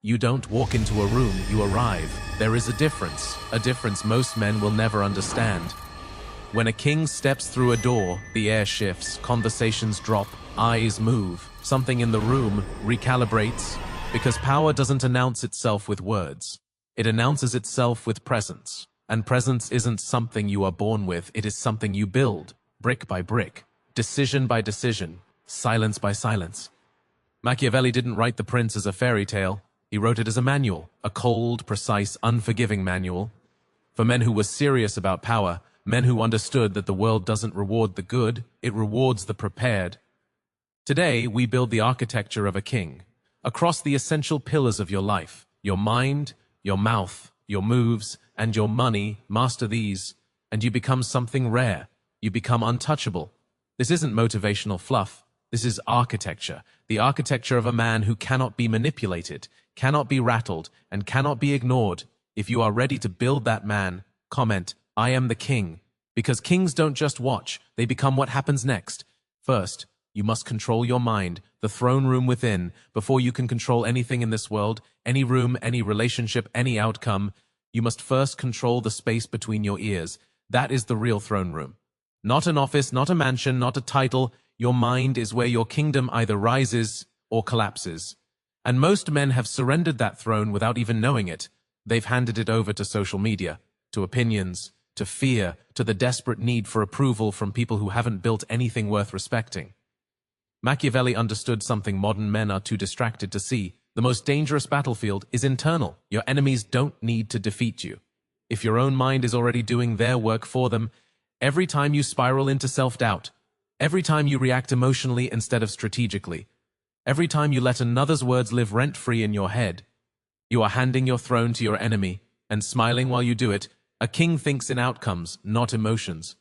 You don't walk into a room, you arrive. There is a difference most men will never understand. When a king steps through a door, the air shifts, conversations drop, eyes move, something in the room recalibrates, because power doesn't announce itself with words. It announces itself with presence. And presence isn't something you are born with, it is something you build, brick by brick, decision by decision, silence by silence. Machiavelli didn't write The Prince as a fairy tale. He wrote it as a manual, a cold, precise, unforgiving manual. For men who were serious about power, men who understood that the world doesn't reward the good, it rewards the prepared. Today, we build the architecture of a king, across the essential pillars of your life, your mind, your mouth, your moves, and your money. Master these, and you become something rare. You become untouchable. This isn't motivational fluff. This is architecture, the architecture of a man who cannot be manipulated, cannot be rattled, and cannot be ignored. If you are ready to build that man, comment, "I am the king," because kings don't just watch, they become what happens next. First, you must control your mind, the throne room within, before you can control anything in this world, any room, any relationship, any outcome. You must first control the space between your ears. That is the real throne room. Not an office, not a mansion, not a title. Your mind is where your kingdom either rises or collapses. And most men have surrendered that throne without even knowing it. They've handed it over to social media, to opinions, to fear, to the desperate need for approval from people who haven't built anything worth respecting. Machiavelli understood something modern men are too distracted to see. The most dangerous battlefield is internal. Your enemies don't need to defeat you. If your own mind is already doing their work for them, every time you spiral into self-doubt, every time you react emotionally instead of strategically, every time you let another's words live rent-free in your head, you are handing your throne to your enemy, and smiling while you do it. A king thinks in outcomes, not emotions.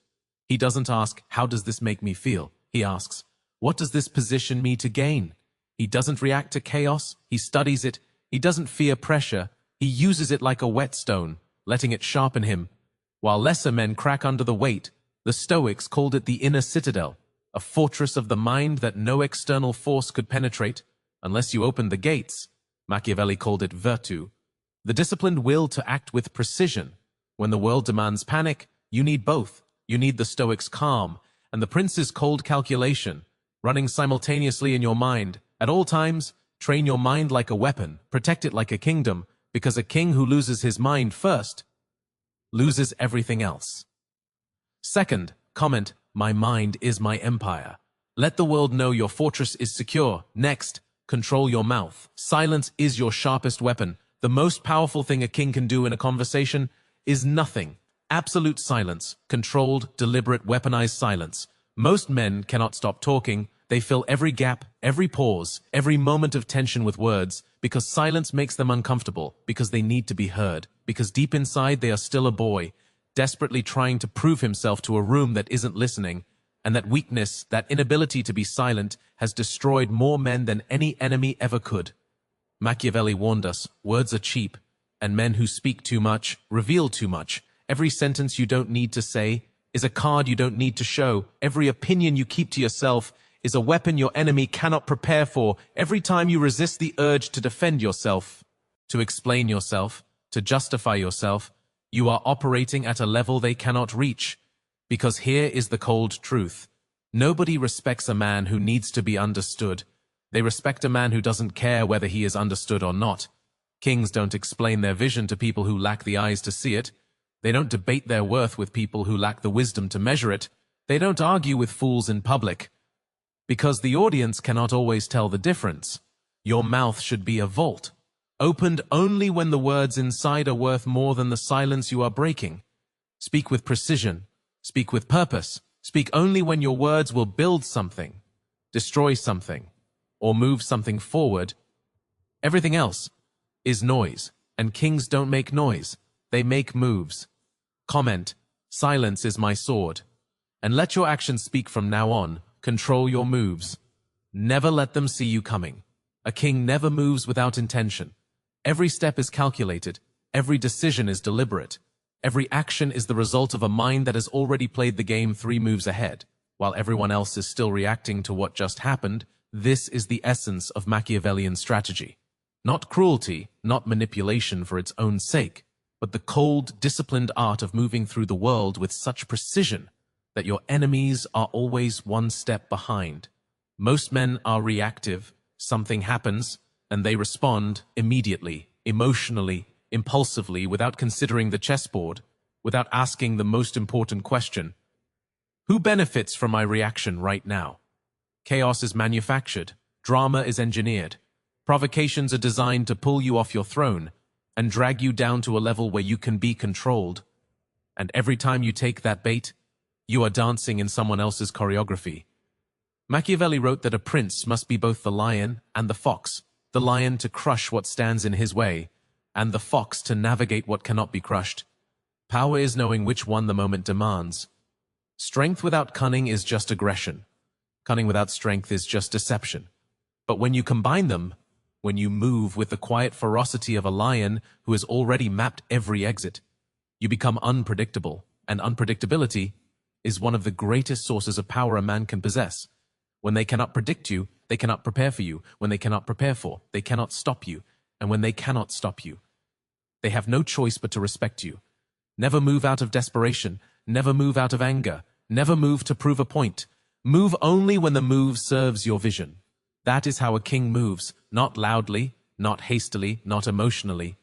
He doesn't ask, "How does this make me feel?" He asks, "What does this position me to gain?" He doesn't react to chaos, he studies it. He doesn't fear pressure, he uses it like a whetstone, letting it sharpen him. While lesser men crack under the weight, the Stoics called it the inner citadel, a fortress of the mind that no external force could penetrate, unless you opened the gates. Machiavelli called it virtue, the disciplined will to act with precision. When the world demands panic, you need both. You need the Stoics' calm, and the Prince's cold calculation, running simultaneously in your mind. At all times, train your mind like a weapon, protect it like a kingdom, because a king who loses his mind first loses everything else. Second, comment, "My mind is my empire." Let the world know your fortress is secure. Next, control your mouth. Silence is your sharpest weapon. The most powerful thing a king can do in a conversation is nothing. Absolute silence, controlled, deliberate, weaponized silence. Most men cannot stop talking. They fill every gap, every pause, every moment of tension with words, because silence makes them uncomfortable, because they need to be heard, because deep inside they are still a boy, desperately trying to prove himself to a room that isn't listening. And that weakness, that inability to be silent, has destroyed more men than any enemy ever could. Machiavelli warned us, words are cheap, and men who speak too much reveal too much. Every sentence you don't need to say is a card you don't need to show. Every opinion you keep to yourself is a weapon your enemy cannot prepare for. Every time you resist the urge to defend yourself, to explain yourself, to justify yourself, you are operating at a level they cannot reach. Because here is the cold truth. Nobody respects a man who needs to be understood. They respect a man who doesn't care whether he is understood or not. Kings don't explain their vision to people who lack the eyes to see it. They don't debate their worth with people who lack the wisdom to measure it. They don't argue with fools in public. Because the audience cannot always tell the difference. Your mouth should be a vault, opened only when the words inside are worth more than the silence you are breaking. Speak with precision. Speak with purpose. Speak only when your words will build something, destroy something, or move something forward. Everything else is noise, and kings don't make noise. They make moves. Comment, "Silence is my sword." And let your actions speak from now on. Control your moves. Never let them see you coming. A king never moves without intention. Every step is calculated. Every decision is deliberate. Every action is the result of a mind that has already played the game 3 moves ahead, while everyone else is still reacting to what just happened. This is the essence of Machiavellian strategy. Not cruelty, not manipulation for its own sake, but the cold, disciplined art of moving through the world with such precision that your enemies are always one step behind. Most men are reactive. Something happens, and they respond immediately, emotionally, impulsively, without considering the chessboard, without asking the most important question. Who benefits from my reaction right now? Chaos is manufactured. Drama is engineered. Provocations are designed to pull you off your throne and drag you down to a level where you can be controlled. And every time you take that bait, you are dancing in someone else's choreography. Machiavelli wrote that a prince must be both the lion and the fox, the lion to crush what stands in his way, and the fox to navigate what cannot be crushed. Power is knowing which one the moment demands. Strength without cunning is just aggression. Cunning without strength is just deception. But when you combine them, when you move with the quiet ferocity of a lion who has already mapped every exit, you become unpredictable, and unpredictability is one of the greatest sources of power a man can possess. When they cannot predict you, they cannot prepare for you. When they cannot prepare for, they cannot stop you. And when they cannot stop you, they have no choice but to respect you. Never move out of desperation. Never move out of anger. Never move to prove a point. Move only when the move serves your vision. That is how a king moves, not loudly, not hastily, not emotionally,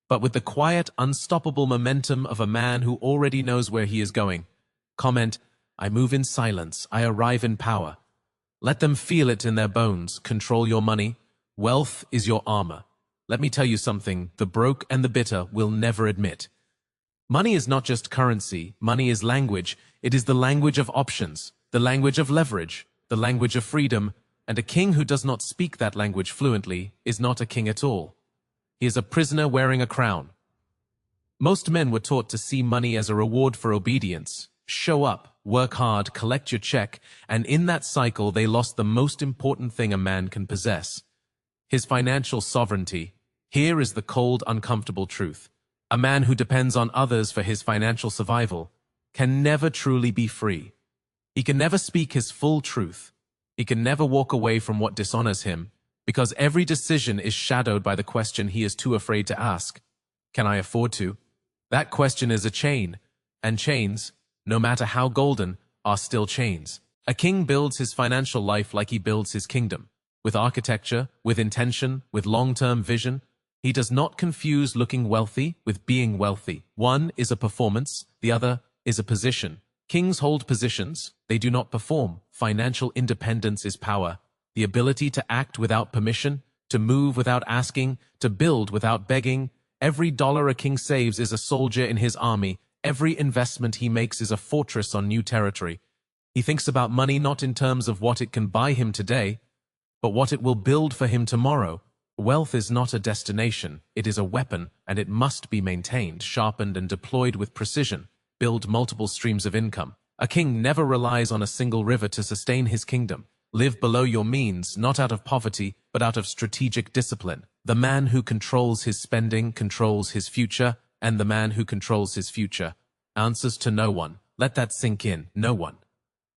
but with the quiet, unstoppable momentum of a man who already knows where he is going. Comment, I move in silence, I arrive in power. Let them feel it in their bones. Control your money. Wealth is your armor. Let me tell you something the broke and the bitter will never admit. Money is not just currency. Money is language. It is the language of options, the language of leverage, the language of freedom, and a king who does not speak that language fluently is not a king at all. He is a prisoner wearing a crown. Most men were taught to see money as a reward for obedience. Show up, work hard, collect your check, and in that cycle they lost the most important thing a man can possess: his financial sovereignty. Here is the cold, uncomfortable truth. A man who depends on others for his financial survival can never truly be free. He can never speak his full truth. He can never walk away from what dishonors him, because every decision is shadowed by the question he is too afraid to ask. Can I afford to? That question is a chain, and chains, no matter how golden, are still chains. A king builds his financial life like he builds his kingdom, with architecture, with intention, with long-term vision. He does not confuse looking wealthy with being wealthy. One is a performance, the other is a position. Kings hold positions, they do not perform. Financial independence is power, the ability to act without permission, to move without asking, to build without begging. Every dollar a king saves is a soldier in his army. Every investment he makes is a fortress on new territory. He thinks about money not in terms of what it can buy him today, but what it will build for him tomorrow. Wealth is not a destination, it is a weapon, and it must be maintained, sharpened, and deployed with precision. Build multiple streams of income. A king never relies on a single river to sustain his kingdom. Live below your means, not out of poverty, but out of strategic discipline. The man who controls his spending controls his future, and the man who controls his future answers to no one. Let that sink in, no one.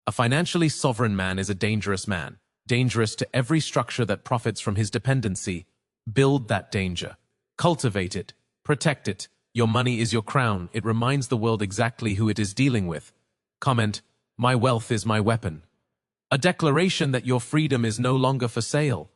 A financially sovereign man is a dangerous man, dangerous to every structure that profits from his dependency. Build that danger. Cultivate it. Protect it. Your money is your crown. It reminds the world exactly who it is dealing with. Comment, my wealth is my weapon. A declaration that your freedom is no longer for sale.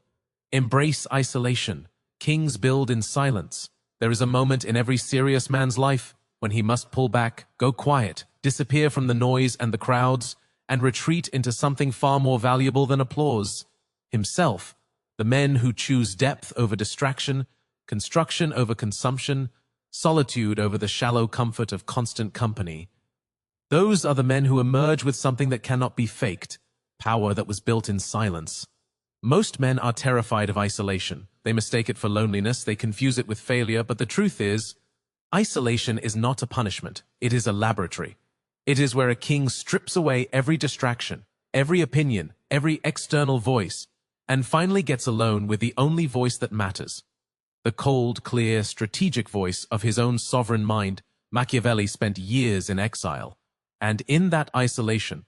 Embrace isolation. Kings build in silence. There is a moment in every serious man's life when he must pull back, go quiet, disappear from the noise and the crowds, and retreat into something far more valuable than applause: himself. The men who choose depth over distraction, construction over consumption, solitude over the shallow comfort of constant company. Those are the men who emerge with something that cannot be faked, power that was built in silence. Most men are terrified of isolation. They mistake it for loneliness, they confuse it with failure, but the truth is, isolation is not a punishment, it is a laboratory. It is where a king strips away every distraction, every opinion, every external voice, and finally gets alone with the only voice that matters. The cold, clear, strategic voice of his own sovereign mind. Machiavelli spent years in exile, and in that isolation,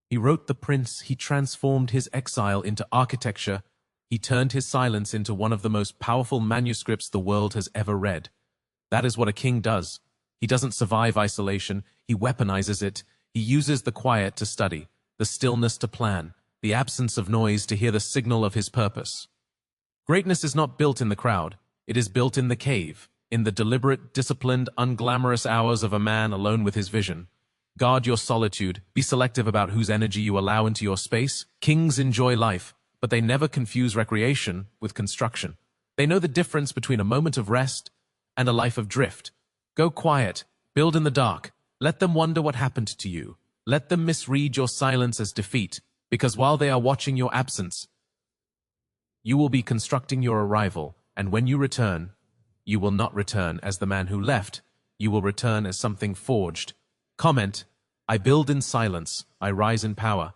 he wrote The Prince. He transformed his exile into architecture, He turned his silence into one of the most powerful manuscripts the world has ever read. That is what a king does. He doesn't survive isolation, he weaponizes it. He uses the quiet to study, the stillness to plan, the absence of noise to hear the signal of his purpose. Greatness is not built in the crowd, it is built in the cave, in the deliberate, disciplined, unglamorous hours of a man alone with his vision. Guard your solitude, be selective about whose energy you allow into your space. Kings enjoy life, but they never confuse recreation with construction. They know the difference between a moment of rest and a life of drift. Go quiet, build in the dark, let them wonder what happened to you. Let them misread your silence as defeat, because while they are watching your absence, you will be constructing your arrival, and when you return, you will not return as the man who left, you will return as something forged. Comment, I build in silence, I rise in power.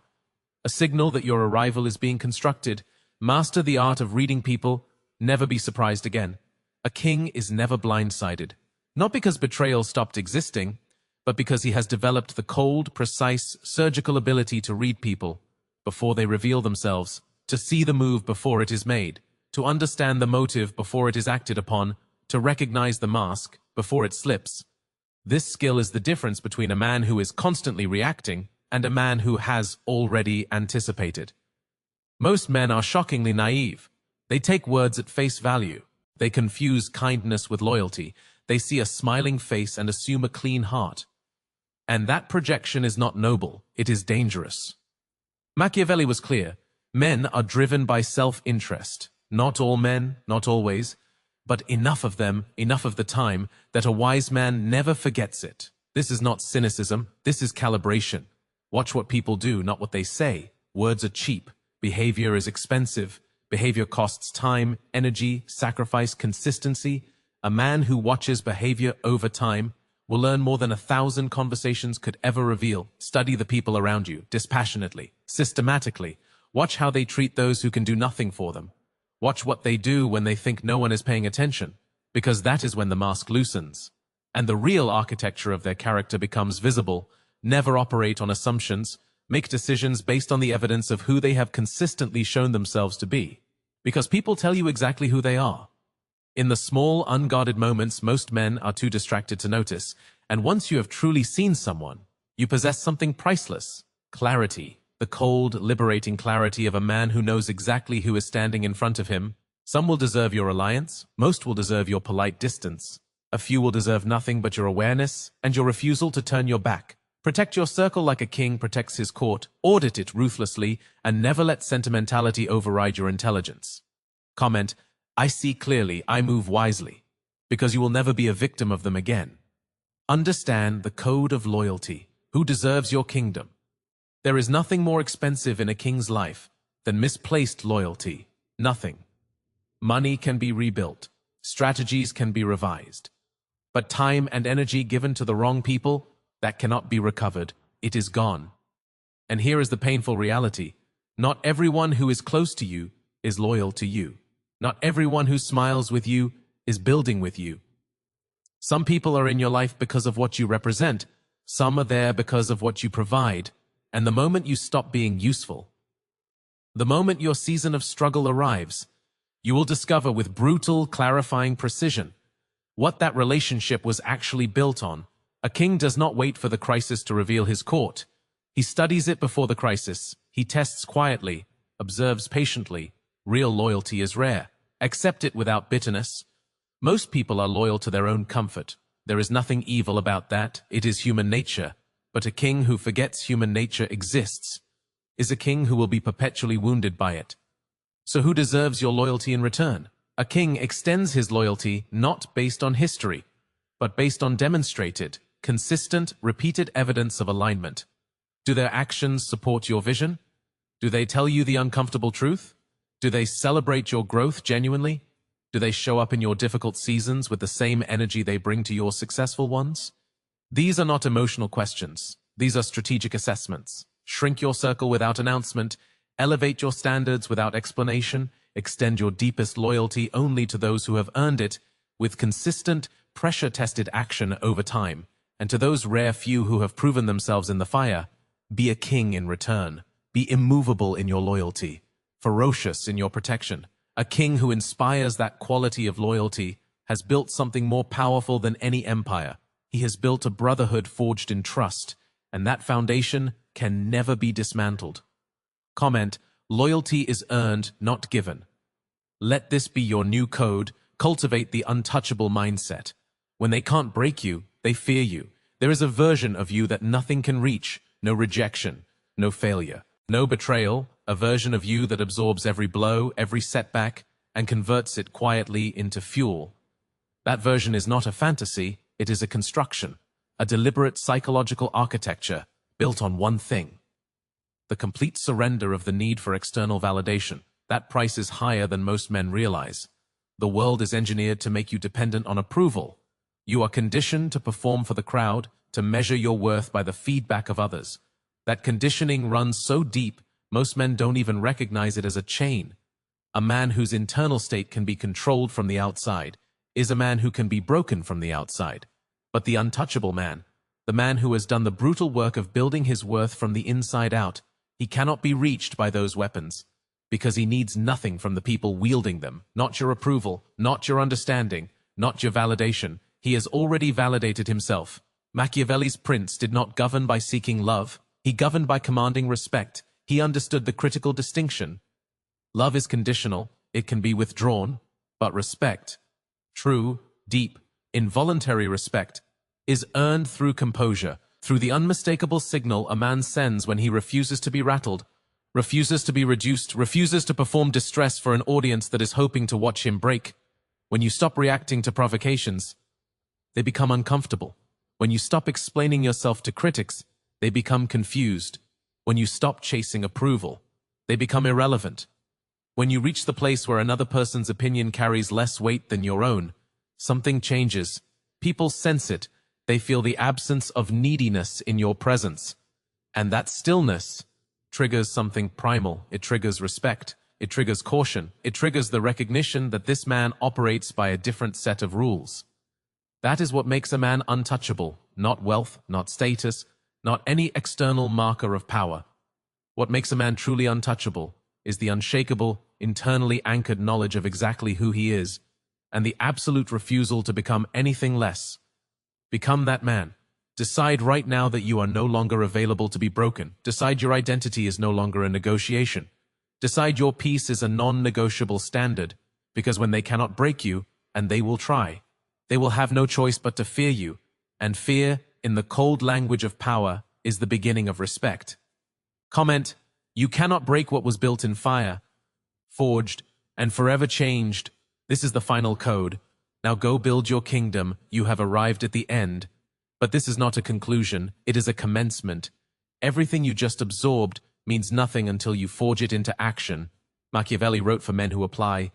A signal that your arrival is being constructed. Master the art of reading people, never be surprised again. A king is never blindsided, not because betrayal stopped existing, but because he has developed the cold, precise, surgical ability to read people before they reveal themselves, to see the move before it is made, to understand the motive before it is acted upon, to recognize the mask before it slips. This skill is the difference between a man who is constantly reacting and a man who has already anticipated. Most men are shockingly naive. They take words at face value. They confuse kindness with loyalty. They see a smiling face and assume a clean heart. And that projection is not noble, it is dangerous. Machiavelli was clear. Men are driven by self-interest. Not all men, not always, but enough of them, enough of the time, that a wise man never forgets it. This is not cynicism, this is calibration. Watch what people do, not what they say. Words are cheap. Behavior is expensive. Behavior costs time, energy, sacrifice, consistency. A man who watches behavior over time will learn more than 1,000 conversations could ever reveal. Study the people around you, dispassionately, systematically. Watch how they treat those who can do nothing for them. Watch what they do when they think no one is paying attention, because that is when the mask loosens, and the real architecture of their character becomes visible. Never operate on assumptions. Make decisions based on the evidence of who they have consistently shown themselves to be, because people tell you exactly who they are. In the small, unguarded moments, most men are too distracted to notice, and once you have truly seen someone, you possess something priceless: clarity, the cold, liberating clarity of a man who knows exactly who is standing in front of him. Some will deserve your alliance, most will deserve your polite distance. A few will deserve nothing but your awareness and your refusal to turn your back. Protect your circle like a king protects his court, audit it ruthlessly, and never let sentimentality override your intelligence. Comment, I see clearly, I move wisely, because you will never be a victim of them again. Understand the code of loyalty. Who deserves your kingdom? There is nothing more expensive in a king's life than misplaced loyalty. Nothing. Money can be rebuilt. Strategies can be revised. But time and energy given to the wrong people, that cannot be recovered. It is gone. And here is the painful reality. Not everyone who is close to you is loyal to you. Not everyone who smiles with you is building with you. Some people are in your life because of what you represent. Some are there because of what you provide. And the moment you stop being useful, the moment your season of struggle arrives, you will discover with brutal, clarifying precision what that relationship was actually built on. A king does not wait for the crisis to reveal his court. He studies it before the crisis. He tests quietly, observes patiently. Real loyalty is rare. Accept it without bitterness. Most people are loyal to their own comfort. There is nothing evil about that. It is human nature. But a king who forgets human nature exists is a king who will be perpetually wounded by it. So who deserves your loyalty in return? A king extends his loyalty not based on history, but based on demonstrated, consistent, repeated evidence of alignment. Do their actions support your vision? Do they tell you the uncomfortable truth? Do they celebrate your growth genuinely? Do they show up in your difficult seasons with the same energy they bring to your successful ones? These are not emotional questions. These are strategic assessments. Shrink your circle without announcement. Elevate your standards without explanation. Extend your deepest loyalty only to those who have earned it, with consistent, pressure-tested action over time. And to those rare few who have proven themselves in the fire, be a king in return. Be immovable in your loyalty. ferocious in your protection. A king who inspires that quality of loyalty has built something more powerful than any empire. He has built a brotherhood forged in trust, and that foundation can never be dismantled. Comment: loyalty is earned, not given. Let this be your new code. Cultivate the untouchable mindset. When they can't break you, they fear you. There is a version of you that nothing can reach. No rejection, no failure, no betrayal. A version of you that absorbs every blow, every setback, and converts it quietly into fuel. That version is not a fantasy, it is a construction, a deliberate psychological architecture built on one thing: the complete surrender of the need for external validation. That price is higher than most men realize. The world is engineered to make you dependent on approval. You are conditioned to perform for the crowd, to measure your worth by the feedback of others. That conditioning runs so deep, most men don't even recognize it as a chain. A man whose internal state can be controlled from the outside is a man who can be broken from the outside. But the untouchable man, the man who has done the brutal work of building his worth from the inside out, he cannot be reached by those weapons, because he needs nothing from the people wielding them. Not your approval, not your understanding, not your validation. He has already validated himself. Machiavelli's prince did not govern by seeking love. He governed by commanding respect. He understood the critical distinction. Love is conditional, it can be withdrawn, but respect, true, deep, involuntary respect, is earned through composure, through the unmistakable signal a man sends when he refuses to be rattled, refuses to be reduced, refuses to perform distress for an audience that is hoping to watch him break. When you stop reacting to provocations, they become uncomfortable. When you stop explaining yourself to critics, they become confused. When you stop chasing approval, they become irrelevant. When you reach the place where another person's opinion carries less weight than your own, something changes. People sense it. They feel the absence of neediness in your presence. And that stillness triggers something primal. It triggers respect. It triggers caution. It triggers the recognition that this man operates by a different set of rules. That is what makes a man untouchable. Not wealth, not status, not any external marker of power. What makes a man truly untouchable is the unshakable, internally anchored knowledge of exactly who he is, and the absolute refusal to become anything less. Become that man. Decide right now that you are no longer available to be broken. Decide your identity is no longer a negotiation. Decide your peace is a non-negotiable standard, because when they cannot break you, and they will try, they will have no choice but to fear you, and fear, in the cold language of power, is the beginning of respect. Comment: you cannot break what was built in fire, forged, and forever changed. This is the final code. Now go build your kingdom. You have arrived at the end. But this is not a conclusion, it is a commencement. Everything you just absorbed means nothing until you forge it into action. Machiavelli wrote for men who apply.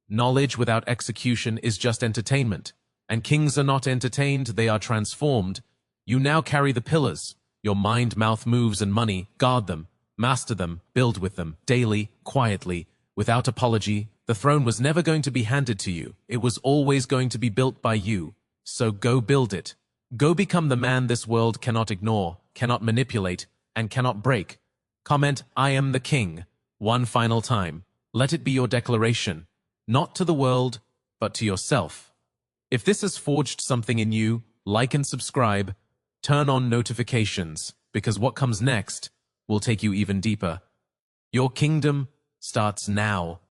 Knowledge without execution is just entertainment. And kings are not entertained, they are transformed. You now carry the pillars. Your mind, mouth, moves, and money. Guard them, master them, build with them, daily, quietly, without apology. The throne was never going to be handed to you. It was always going to be built by you. So go build it. Go become the man this world cannot ignore, cannot manipulate, and cannot break. Comment: I am the king. One final time. Let it be your declaration. Not to the world, but to yourself. If this has forged something in you, like and subscribe. Turn on notifications, because what comes next will take you even deeper. Your kingdom starts now.